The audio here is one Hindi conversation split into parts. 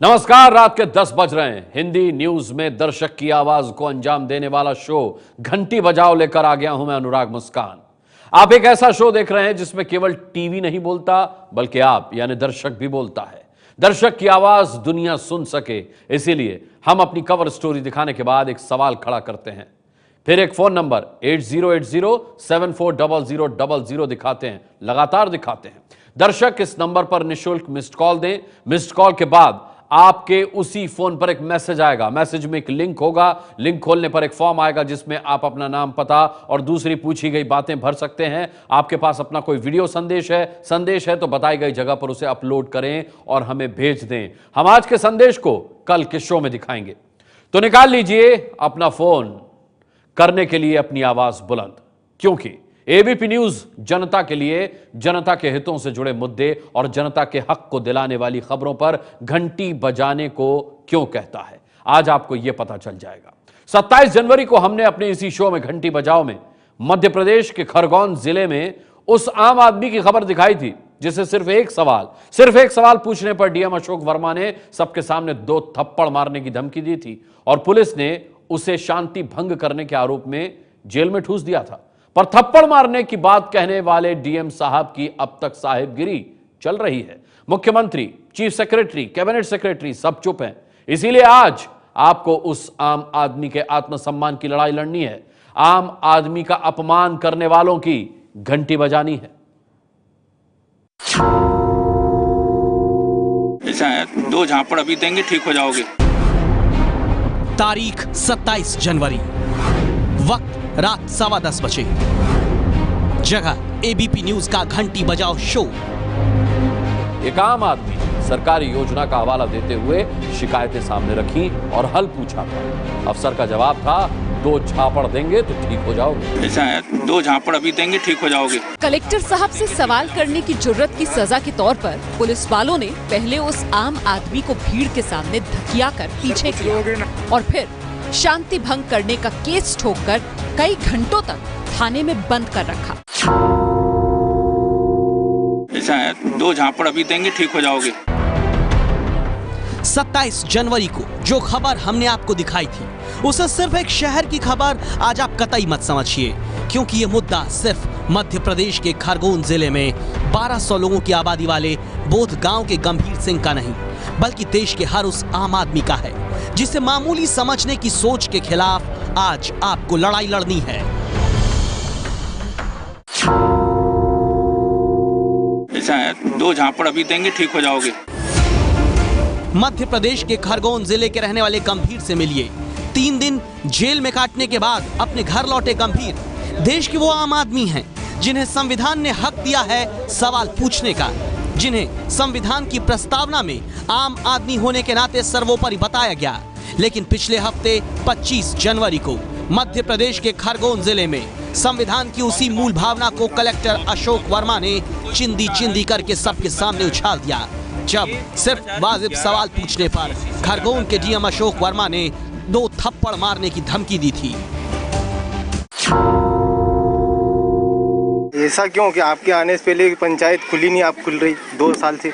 नमस्कार, रात के 10 बज रहे हैं। हिंदी न्यूज में दर्शक की आवाज को अंजाम देने वाला शो घंटी बजाओ लेकर आ गया हूं मैं, अनुराग मुस्कान। आप एक ऐसा शो देख रहे हैं जिसमें केवल टीवी नहीं बोलता, बल्कि आप यानी दर्शक भी बोलता है। दर्शक की आवाज दुनिया सुन सके, इसीलिए हम अपनी कवर स्टोरी दिखाने के बाद एक सवाल खड़ा करते हैं, फिर एक फोन नंबर 8080740000 दिखाते हैं, लगातार दिखाते हैं। दर्शक इस नंबर पर निःशुल्क मिस्ड कॉल दें। मिस्ड कॉल के बाद आपके उसी फोन पर एक मैसेज आएगा। मैसेज में एक लिंक होगा। लिंक खोलने पर एक फॉर्म आएगा जिसमें आप अपना नाम, पता और दूसरी पूछी गई बातें भर सकते हैं। आपके पास अपना कोई वीडियो संदेश है तो बताई गई जगह पर उसे अपलोड करें और हमें भेज दें। हम आज के संदेश को कल के शो में दिखाएंगे। तो निकाल लीजिए अपना फोन करने के लिए अपनी आवाज बुलंद, क्योंकि एबीपी न्यूज जनता के लिए, जनता के हितों से जुड़े मुद्दे और जनता के हक को दिलाने वाली खबरों पर घंटी बजाने को क्यों कहता है, आज आपको यह पता चल जाएगा। 27 जनवरी को हमने अपने इसी शो में घंटी बजाओ में मध्य प्रदेश के खरगोन जिले में उस आम आदमी की खबर दिखाई थी जिसे सिर्फ एक सवाल पूछने पर डीएम अशोक वर्मा ने सबके सामने 2 थप्पड़ मारने की धमकी दी थी और पुलिस ने उसे शांति भंग करने के आरोप में जेल में ठूस दिया था। पर थप्पड़ मारने की बात कहने वाले डीएम साहब की अब तक साहिबगिरी चल रही है। मुख्यमंत्री, चीफ सेक्रेटरी, कैबिनेट सेक्रेटरी सब चुप हैं। इसीलिए आज आपको उस आम आदमी के आत्मसम्मान की लड़ाई लड़नी है। आम आदमी का अपमान करने वालों की घंटी बजानी है। ऐसा है, 2 झापड़ अभी देंगे, ठीक हो जाओगे। तारीख 27 जनवरी, वक्त रात 10:15 बजे, जगह एबीपी न्यूज का घंटी बजाओ शो। एक आम आदमी सरकारी योजना का हवाला देते हुए शिकायतें सामने रखी और हल पूछा था। अफसर का जवाब था 2 झापड़ देंगे तो ठीक हो जाओगे। ऐसा है, 2 झापड़ अभी देंगे, ठीक हो जाओगे। कलेक्टर साहब से सवाल करने की जुर्रत की सजा के तौर पर पुलिस वालों ने पहले उस आम आदमी को भीड़ के सामने धकिया कर पीछे किया और फिर शांति भंग करने का केस ठोककर कई घंटों तक थाने में बंद कर रखा। ऐसा है, 2 झापड़ अभी देंगे, ठीक हो जाओगे। 27 जनवरी को जो खबर हमने आपको दिखाई थी उसे सिर्फ एक शहर की खबर आज आप कतई मत समझिए, क्योंकि ये मुद्दा सिर्फ मध्य प्रदेश के खरगोन जिले में 1200 लोगों की आबादी वाले बोध गांव के गंभीर सिंह का नहीं, बल्कि देश के हर उस आम आदमी का है जिसे मामूली समझने की सोच के खिलाफ आज आपको लड़ाई लड़नी है। ऐसा है, 2 झापड़ अभी देंगे, ठीक हो जाओगे। मध्य प्रदेश के खरगोन जिले के रहने वाले गंभीर से मिलिए। 3 दिन जेल में काटने के बाद अपने घर लौटे गंभीर देश के वो आम आदमी हैं जिन्हें संविधान ने हक दिया है सवाल पूछने का, जिन्हें संविधान की प्रस्तावना में आम आदमी होने के नाते सर्वोपरि बताया गया। लेकिन पिछले हफ्ते 25 जनवरी को मध्य प्रदेश के खरगोन जिले में संविधान की उसी मूल भावना को कलेक्टर अशोक वर्मा ने चिंदी करके सबके सामने उछाल दिया, जब सिर्फ वाजिब सवाल पूछने पर खरगोन के डीएम अशोक वर्मा ने 2 थप्पड़ मारने की धमकी दी थी। ऐसा क्यों कि आपके आने से पहले पंचायत खुली नहीं, आप खुल रही 2 साल से।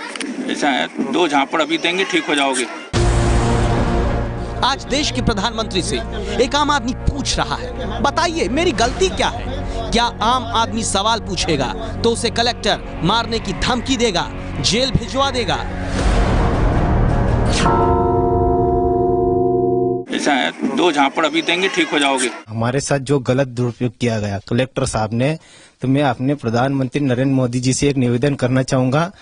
ऐसा है, 2 झापड़ अभी देंगे, ठीक हो जाओगे। आज देश के प्रधानमंत्री से एक आम आदमी पूछ रहा है, बताइए मेरी गलती क्या है? क्या आम आदमी सवाल पूछेगा तो उसे कलेक्टर मारने की धमकी देगा, जेल भिजवा देगा? ऐसा है, 2 झापड़ अभी देंगे, ठीक हो जाओगे। हमारे साथ जो गलत दुरुपयोग किया गया कलेक्टर साहब ने, तो मैं अपने प्रधानमंत्री नरेंद्र मोदी जी से एक निवेदन करना चाहूंगा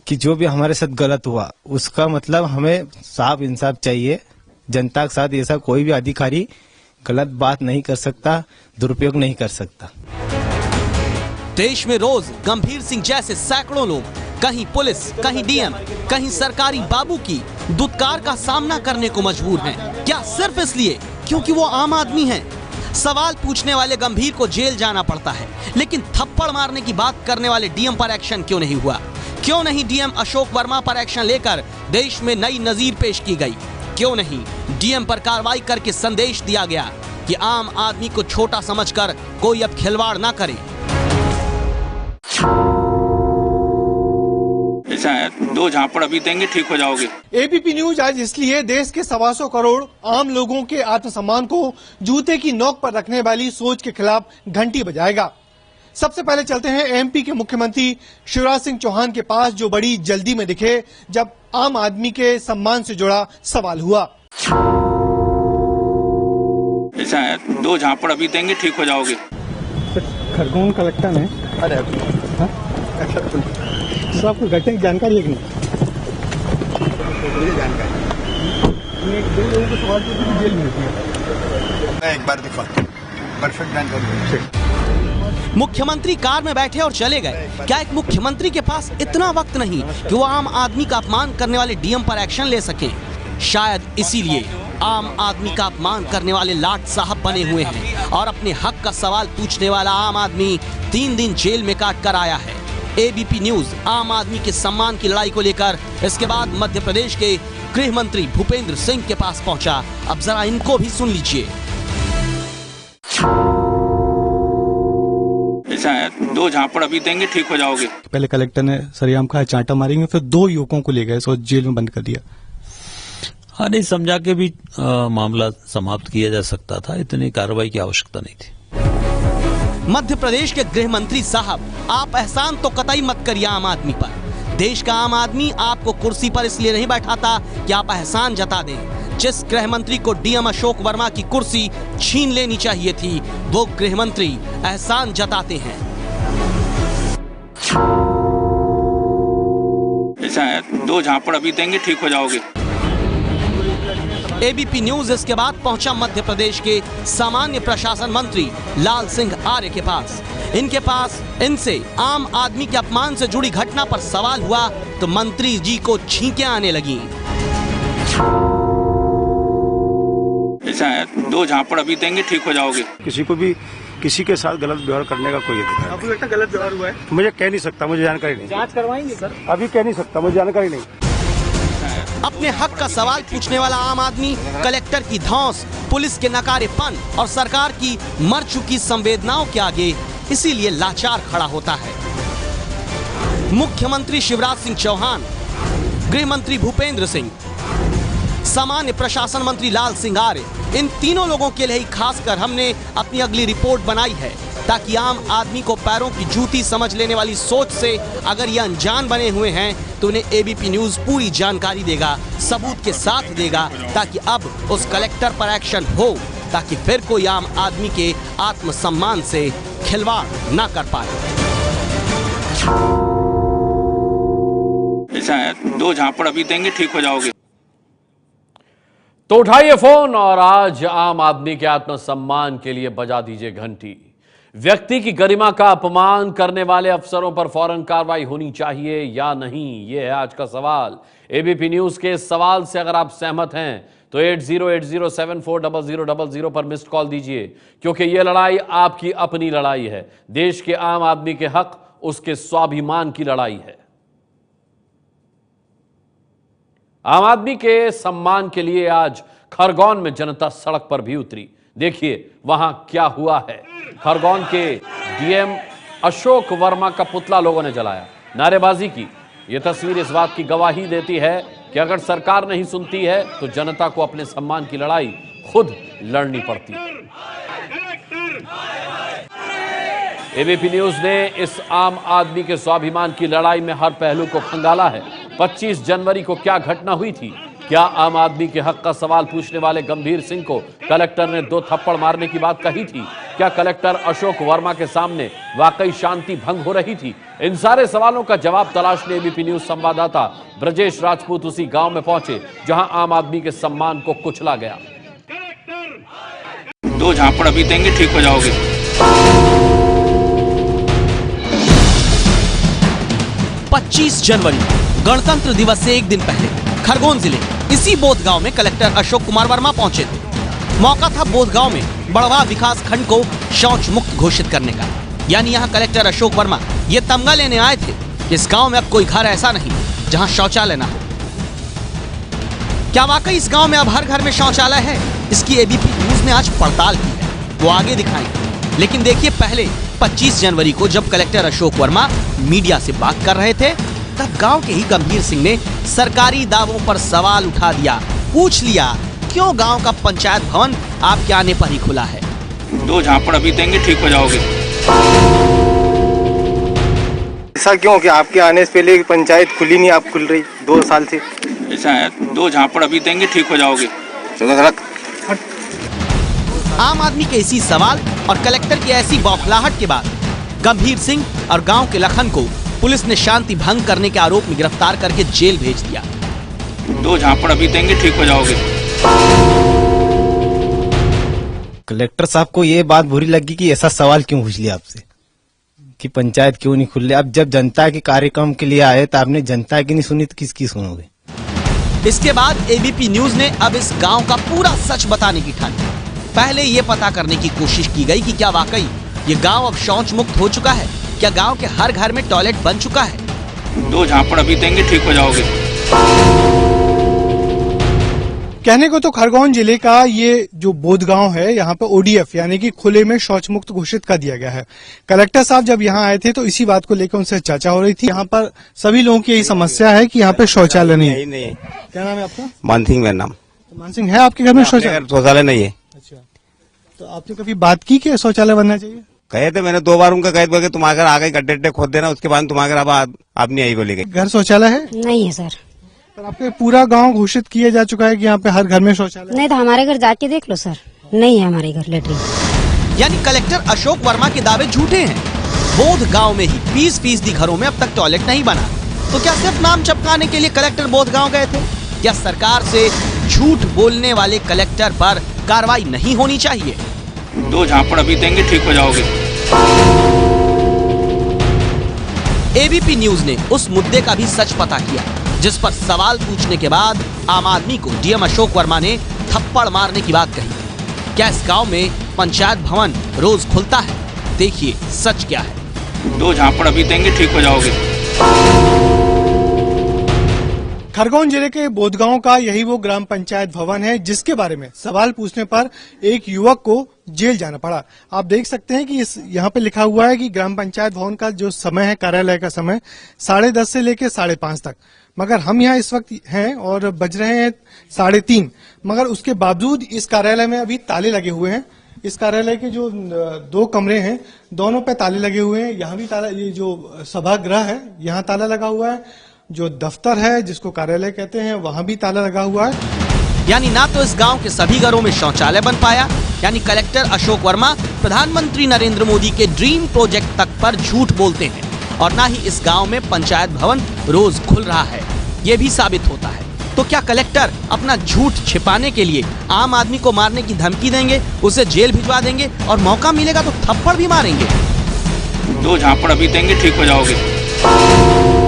कि जो भी हमारे साथ गलत हुआ उसका मतलब हमें साफ इंसाफ चाहिए। जनता के साथ ऐसा कोई भी अधिकारी गलत बात नहीं कर सकता, दुरुपयोग नहीं कर सकता। देश में रोज गंभीर सिंह जैसे सैकड़ों लोग कहीं पुलिस, कहीं डीएम, कहीं सरकारी बाबू की दुत्कार का सामना करने को मजबूर हैं। क्या सिर्फ इसलिए क्योंकि वो आम आदमी हैं? सवाल पूछने वाले गंभीर को जेल जाना पड़ता है, लेकिन थप्पड़ मारने की बात करने वाले डीएम पर एक्शन क्यों नहीं हुआ? क्यों नहीं डीएम अशोक वर्मा पर एक्शन लेकर देश में नई नजीर पेश की गई? क्यों नहीं डीएम पर कार्रवाई करके संदेश दिया गया कि आम आदमी को छोटा समझकर कोई अब खिलवाड़ ना करे? ऐसा है, 2 झापड़ अभी देंगे, ठीक हो जाओगे। एबीपी न्यूज आज इसलिए देश के 125 करोड़ आम लोगों के आत्मसम्मान को जूते की नोक पर रखने वाली सोच के खिलाफ घंटी बजाएगा। सबसे पहले चलते हैं एमपी के मुख्यमंत्री शिवराज सिंह चौहान के पास, जो बड़ी जल्दी में दिखे जब आम आदमी के सम्मान से जुड़ा सवाल हुआ। ऐसा है, 2 झापड़ अभी देंगे, ठीक हो जाओगे। खरगोन कलेक्टर ने तो आपको घटना की जानकारी है कि नहीं? दो लोगों को सवाल पूछने की जेल मिलती है। एक बार दिखा परफेक्ट जानकारी। मुख्यमंत्री कार में बैठे और चले गए। क्या एक मुख्यमंत्री के पास इतना वक्त नहीं कि वो आम आदमी का अपमान करने वाले डीएम पर एक्शन ले सके? शायद इसीलिए आम आदमी का अपमान करने वाले लाट साहब बने हुए हैं और अपने हक का सवाल पूछने वाला आम आदमी 3 दिन जेल में काट कर आया है। एबीपी न्यूज आम आदमी के सम्मान की लड़ाई को लेकर इसके बाद मध्य प्रदेश के गृह मंत्री भूपेंद्र सिंह के पास पहुंचा। अब जरा इनको भी सुन लीजिए। ऐसा है, 2 झापड़ अभी देंगे, ठीक हो जाओगे। पहले कलेक्टर ने सरेआम कहा चांटा मारेंगे, फिर 2 युवकों को ले गए और जेल में बंद कर दिया। हाँ, नहीं समझा के भी मामला समाप्त किया जा सकता था, इतनी कार्रवाई की आवश्यकता नहीं थी। मध्य प्रदेश के गृह मंत्री साहब, आप एहसान तो कतई मत करिए आम आदमी पर। देश का आम आदमी आपको कुर्सी पर इसलिए नहीं बैठाता कि आप एहसान जता दें। जिस गृह मंत्री को डीएम अशोक वर्मा की कुर्सी छीन लेनी चाहिए थी, वो गृह मंत्री एहसान जताते हैं। ऐसा है, 2 झापड़ अभी देंगे, ठीक हो जाओगे। एबीपी न्यूज इसके बाद पहुंचा मध्य प्रदेश के सामान्य प्रशासन मंत्री लाल सिंह आर्य के पास। इनसे आम आदमी के अपमान से जुड़ी घटना पर सवाल हुआ तो मंत्री जी को छींकें आने लगी। ऐसा है, 2 झापड़ अभी देंगे, ठीक हो जाओगे। किसी को भी किसी के साथ गलत व्यवहार करने का कोई अधिकार नहीं। आपको लगता है गलत व्यवहार हुआ है? मुझे कह नहीं सकता, मुझे जानकारी नहीं। जांच करवाएंगे सर? अभी कह नहीं सकता, मुझे जानकारी नहीं। अपने हक का सवाल पूछने वाला आम आदमी कलेक्टर की धौंस, पुलिस के नकारेपन और सरकार की मर चुकी संवेदनाओं के आगे इसीलिए लाचार खड़ा होता है। मुख्यमंत्री शिवराज सिंह चौहान, गृह मंत्री भूपेंद्र सिंह, सामान्य प्रशासन मंत्री लाल सिंह आर्य, इन तीनों लोगों के लिए ही खासकर हमने अपनी अगली रिपोर्ट बनाई है, ताकि आम आदमी को पैरों की जूती समझ लेने वाली सोच से अगर ये अनजान बने हुए हैं तो उन्हें एबीपी न्यूज पूरी जानकारी देगा, सबूत के साथ देगा, ताकि अब उस कलेक्टर पर एक्शन हो, ताकि फिर कोई आम आदमी के आत्मसम्मान से खिलवाड़ न कर पाए। ऐसा है, 2 झापड़ अभी देंगे, ठीक हो जाओगे। तो उठाइए फोन और आज आम आदमी के आत्मसम्मान के लिए बजा दीजिए घंटी। व्यक्ति की गरिमा का अपमान करने वाले अफसरों पर फौरन कार्रवाई होनी चाहिए या नहीं, यह है आज का सवाल। एबीपी न्यूज के इस सवाल से अगर आप सहमत हैं तो 8080740000 पर मिस्ड कॉल दीजिए, क्योंकि यह लड़ाई आपकी अपनी लड़ाई है। देश के आम आदमी के हक, उसके स्वाभिमान की लड़ाई है। आम आदमी के सम्मान के लिए आज खरगोन में जनता सड़क पर भी उतरी। देखिए वहां क्या हुआ है। खरगोन के डीएम अशोक वर्मा का पुतला लोगों ने जलाया, नारेबाजी की। यह तस्वीर इस बात की गवाही देती है कि अगर सरकार नहीं सुनती है तो जनता को अपने सम्मान की लड़ाई खुद लड़नी पड़ती है। एबीपी न्यूज ने इस आम आदमी के स्वाभिमान की लड़ाई में हर पहलू को खंगाला है। 25 जनवरी को क्या घटना हुई थी? क्या आम आदमी के हक का सवाल पूछने वाले गंभीर सिंह को कलेक्टर ने 2 थप्पड़ मारने की बात कही थी? क्या कलेक्टर अशोक वर्मा के सामने वाकई शांति भंग हो रही थी? इन सारे सवालों का जवाब तलाशने एबीपी न्यूज संवाददाता ब्रजेश राजपूत उसी गांव में पहुंचे जहां आम आदमी के सम्मान को कुचला गया। 2 झापड़ अभी देंगे, ठीक हो जाओगे। 25 जनवरी गणतंत्र दिवस से एक दिन पहले खरगोन जिले इसी बोध गांव में कलेक्टर अशोक कुमार वर्मा पहुंचे थे। मौका था बोध गांव में बड़वा विकास खंड को शौच मुक्त घोषित करने का। यानी यहां कलेक्टर अशोक वर्मा ये तमगा लेने आए थे कि इस गांव में अब कोई घर ऐसा नहीं जहां शौचालय ना हो। क्या वाकई इस गांव में अब हर घर में शौचालय है? इसकी एबीपी न्यूज ने आज पड़ताल की है, वो आगे दिखाएंगे। लेकिन देखिए पहले 25 जनवरी को जब कलेक्टर अशोक वर्मा मीडिया से बात कर रहे थे तब गांव के ही गंभीर सिंह ने सरकारी दावों पर सवाल उठा दिया। पूछ लिया क्यों गांव का पंचायत भवन आपके आने पर ही खुला है। 2 झापड़ अभी देंगे, ठीक हो जाओगे। ऐसा क्यों कि आपके आने से पहले पंचायत खुली नहीं, आप खुल रही 2 साल से? ऐसा है, 2 झापड़ अभी देंगे, ठीक हो जाओगे। आम आदमी के इसी सवाल और कलेक्टर की ऐसी बौखलाहट के बाद गंभीर सिंह और गांव के लखन को पुलिस ने शांति भंग करने के आरोप में गिरफ्तार करके जेल भेज दिया। 2 झापड़ अभी देंगे, ठीक हो जाओगे। कलेक्टर साहब को ये बात बुरी लगी कि ऐसा सवाल क्यों पूछ लिया आपसे कि पंचायत क्यों नहीं खुल रही। अब जब जनता के कार्यक्रम के लिए आए तो आपने जनता की नहीं सुनी तो किसकी सुनोगे। इसके बाद एबीपी न्यूज ने अब इस गांव का पूरा सच बताने की ठानी। पहले ये पता करने की कोशिश की गई कि क्या वाकई ये गांव अब शौच मुक्त हो चुका है, क्या गांव के हर घर में टॉयलेट बन चुका है। 2 झापड़ अभी देंगे, ठीक हो जाओगे। कहने को तो खरगोन जिले का ये जो बोध गांव है, यहाँ पे ओडीएफ यानी कि खुले में शौच मुक्त घोषित कर दिया गया है। कलेक्टर साहब जब यहाँ आए थे तो इसी बात को लेकर उनसे चर्चा हो रही थी। यहाँ पर सभी लोगों की यही समस्या है कि यहाँ पे शौचालय नहीं है। क्या नाम है आपका? मान सिंह मेरा नाम। मान सिंह, है आपके घर में शौचालय नहीं है? अच्छा, तो आपने कभी बात की कि शौचालय बनना चाहिए? कहे थे, मैंने 2 बार उनका कह दिया कि तुम अगर आ गए गड्ढे खोद देना, उसके बाद तुम अगर अब आप नहीं आई बोलेंगे। घर शौचालय है? नहीं है सर। पर आपके पूरा गांव घोषित किया जा चुका है कि यहाँ पे हर घर में शौचालय। नहीं तो हमारे घर जाके देख लो सर, नहीं है हमारे घर लेटरिन। यानी कलेक्टर अशोक वर्मा के दावे झूठे हैं। बोध गांव में ही 20% घरों में अब तक टॉयलेट नहीं बना। तो क्या सिर्फ नाम चपकाने के लिए कलेक्टर बोध गांव गए थे? क्या सरकार से झूठ बोलने वाले कलेक्टर पर कार्रवाई नहीं होनी चाहिए? 2 झापड़ अभी देंगे, ठीक हो जाओगे। एबीपी न्यूज ने उस मुद्दे का भी सच पता किया जिस पर सवाल पूछने के बाद आम आदमी को डीएम अशोक वर्मा ने थप्पड़ मारने की बात कही। क्या इस गांव में पंचायत भवन रोज खुलता है? देखिए सच क्या है। 2 झापड़ अभी देंगे, ठीक हो जाओगे। खरगोन जिले के बोधगांव का यही वो ग्राम पंचायत भवन है जिसके बारे में सवाल पूछने पर एक युवक को जेल जाना पड़ा। आप देख सकते हैं कि यहाँ पे लिखा हुआ है कि ग्राम पंचायत भवन का जो समय है, कार्यालय का समय 10:30 से लेकर 5:30 तक, मगर हम यहाँ इस वक्त हैं और बज रहे हैं 3:30, मगर उसके बावजूद इस कार्यालय में अभी ताले लगे हुए हैं। इस कार्यालय के जो 2 कमरे हैं, दोनों पे ताले लगे हुए हैं। यहाँ भी ताला, ये जो सभागृह है यहाँ ताला लगा हुआ है। जो दफ्तर है जिसको कार्यालय कहते हैं वहाँ भी ताला लगा हुआ है। यानी ना तो इस गांव के सभी घरों में शौचालय बन पाया, यानी कलेक्टर अशोक वर्मा प्रधानमंत्री नरेंद्र मोदी के ड्रीम प्रोजेक्ट तक पर झूठ बोलते हैं, और ना ही इस गांव में पंचायत भवन रोज खुल रहा है। ये भी साबित होता है। तो क्या कलेक्टर अपना झूठ छिपाने के लिए आम आदमी को मारने की धमकी देंगे, उसे जेल भिजवा देंगे और मौका मिलेगा तो थप्पड़ भी मारेंगे? 2 झापड़ अभी देंगे, ठीक हो जाओगे।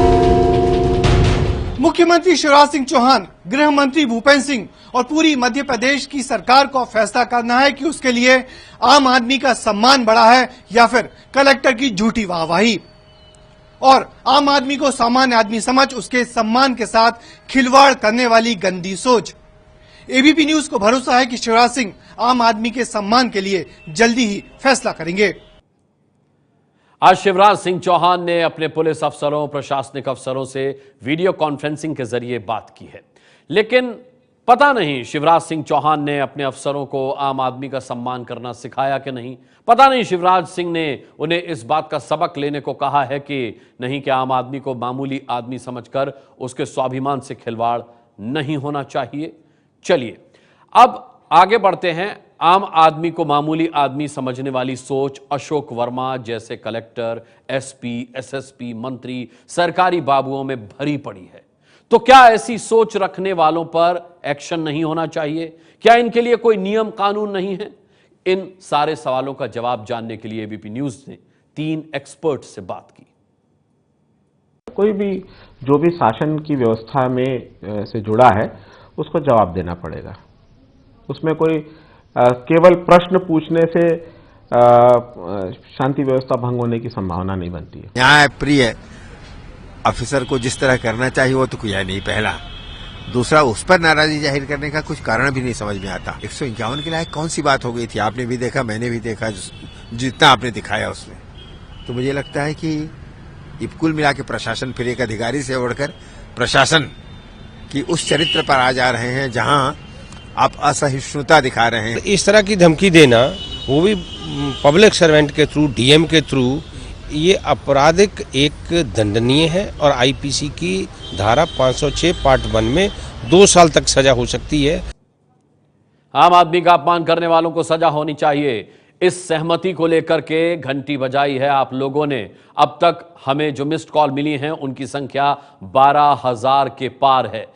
मुख्यमंत्री शिवराज सिंह चौहान, गृह मंत्री भूपेंद्र सिंह और पूरी मध्य प्रदेश की सरकार को फैसला करना है कि उसके लिए आम आदमी का सम्मान बढ़ा है या फिर कलेक्टर की झूठी वाहवाही। और आम आदमी को सामान्य आदमी समझ उसके सम्मान के साथ खिलवाड़ करने वाली गंदी सोच। एबीपी न्यूज को भरोसा है कि शिवराज सिंह आम आदमी के सम्मान के लिए जल्दी ही फैसला करेंगे। आज शिवराज सिंह चौहान ने अपने पुलिस अफसरों, प्रशासनिक अफसरों से वीडियो कॉन्फ्रेंसिंग के जरिए बात की है, लेकिन पता नहीं शिवराज सिंह चौहान ने अपने अफसरों को आम आदमी का सम्मान करना सिखाया कि नहीं। पता नहीं शिवराज सिंह ने उन्हें इस बात का सबक लेने को कहा है कि नहीं कि आम आदमी को मामूली आदमी समझकर उसके स्वाभिमान से खिलवाड़ नहीं होना चाहिए। चलिए अब आगे बढ़ते हैं। आम आदमी को मामूली आदमी समझने वाली सोच अशोक वर्मा जैसे कलेक्टर, एसपी, एसएसपी, मंत्री, सरकारी बाबुओं में भरी पड़ी है। तो क्या ऐसी सोच रखने वालों पर एक्शन नहीं होना चाहिए? क्या इनके लिए कोई नियम कानून नहीं है? इन सारे सवालों का जवाब जानने के लिए एबीपी न्यूज ने 3 एक्सपर्ट से बात की। कोई भी जो भी शासन की व्यवस्था में से जुड़ा है उसको जवाब देना पड़ेगा। उसमें कोई केवल प्रश्न पूछने से शांति व्यवस्था भंग होने की संभावना नहीं बनती है। न्याय प्रिय ऑफिसर को जिस तरह करना चाहिए वो तो किया नहीं। पहला, दूसरा, उस पर नाराजगी जाहिर करने का कुछ कारण भी नहीं समझ में आता। 151 के लायक कौन सी बात हो गई थी? आपने भी देखा, मैंने भी देखा, जितना आपने दिखाया उसमें। तो मुझे लगता है कि ये कुल मिला के प्रशासन फिर एक अधिकारी से बढ़कर प्रशासन की उस चरित्र पर आ जा रहे हैं जहां आप असहिष्णुता दिखा रहे हैं। इस तरह की धमकी देना, वो भी पब्लिक सर्वेंट के थ्रू, डीएम के थ्रू, ये आपराधिक एक दंडनीय है और आईपीसी की धारा 506 पार्ट 1 में 2 साल तक सजा हो सकती है। आम आदमी का अपमान करने वालों को सजा होनी चाहिए। इस सहमति को लेकर के घंटी बजाई है आप लोगों ने। अब तक हमें जो मिस्ड कॉल मिली हैं उनकी संख्या 12,000 के पार है।